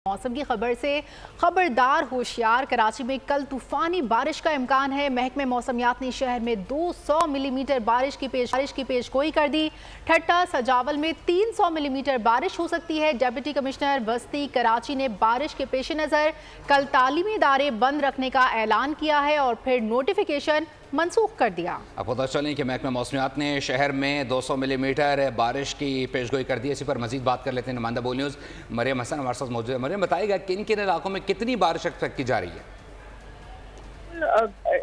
मौसम की खबर से खबरदार होशियार। कराची में कल तूफानी बारिश का इम्कान है। महकमे मौसमियात ने शहर में 200 मिलीमीटर बारिश की पेशगोई कर दी। ठट्टा सजावल में 300 मिलीमीटर बारिश हो सकती है। डिप्टी कमिश्नर वस्ती कराची ने बारिश के पेश नज़र कल तालीमी इदारे बंद रखने का ऐलान किया है और फिर नोटिफिकेशन मनसूख कर दिया। अब पता चलें कि महकमा मौसमियात ने शहर में 200 मिलीमीटर बारिश की पेशगोई कर दी है। इसी पर मजीद बात कर लेते हैं। नुमाइंदा बोल न्यूज़ मरियम हसन हमारे साथ मौजूद है। मरियम, बताइएगा किन किन इलाकों में कितनी बारिश एक्सपेक्ट की जा रही है?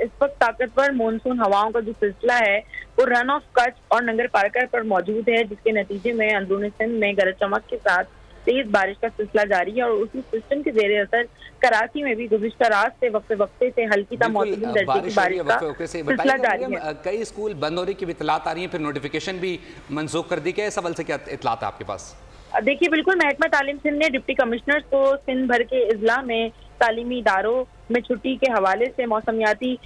इस वक्त ताकतवर मानसून हवाओं का जो सिलसिला है वो रन ऑफ कच्छ और नंगर पारकर पर मौजूद है, जिसके नतीजे में अंदरूनी सिंध में गरज चमक के साथ तेज बारिश का सिलसिला जारी है और उसी सिस्टम के जेर असर कराची में भी गुज़िश्ता रात से वक्फे से हल्की ता मौसमी दर्जे की बारिश का सिलसिला जारी है। कई स्कूल बंद होने की भी इतलात आ रही है, फिर नोटिफिकेशन भी मनसूख कर दी गई है। इस हवाले से क्या इतलात है आपके पास? देखिए, बिल्कुल महकमा तालीम सिंध ने डिप्टी कमिश्नर को सिंध भर के इजला में तालीमी इदारों में छुट्टी के हवाले से मौसमियाती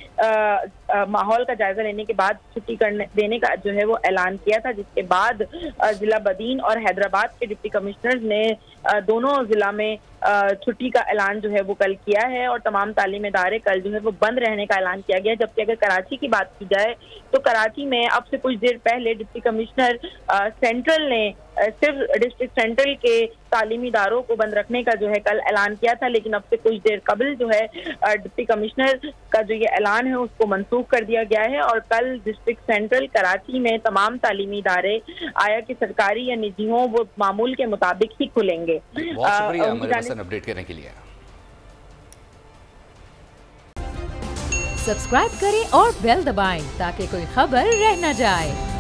माहौल का जायजा लेने के बाद छुट्टी देने का जो है वो ऐलान किया था, जिसके बाद जिला बदीन और हैदराबाद के डिप्टी कमिश्नर ने दोनों जिला में छुट्टी का ऐलान जो है वो कल किया है और तमाम तालीमी इदारे कल जो है वो बंद रहने का ऐलान किया गया। जबकि अगर कराची की बात की जाए तो कराची में अब से कुछ देर पहले डिप्टी कमिश्नर सेंट्रल ने सिर्फ डिस्ट्रिक्ट सेंट्रल के तालीमी इदारों को बंद रखने का जो है कल ऐलान किया था, लेकिन अब से कुछ देर कबल जो है डिप्टी कमिश्नर का जो ये ऐलान है उसको मनसूख कर दिया गया है और कल डिस्ट्रिक्ट सेंट्रल कराची में तमाम तालीमी इदारे आया कि सरकारी या निजी हों वो मामूल के मुताबिक ही खुलेंगे। बहुत शुक्रिया मरियम हसन अपडेट करने के लिए। सब्सक्राइब करें और बेल दबाएं ताकि कोई खबर रह न जाए।